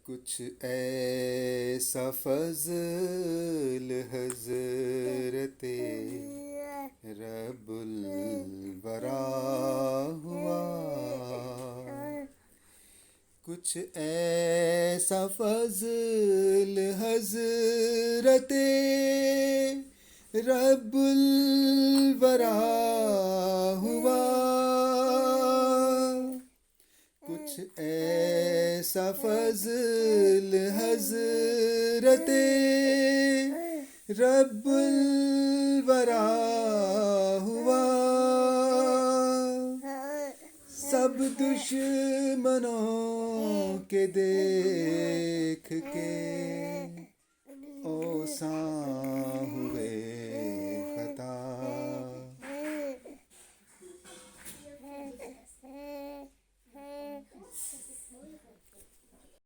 کچھ ایسا فضل حضرت رب الورا ہوا، کچھ ایسا فضل حضرت رب الورا ہوا، کچھ ایسا فضل حضرت رب الورا ہوا، سب دشمنوں کے دیکھ کے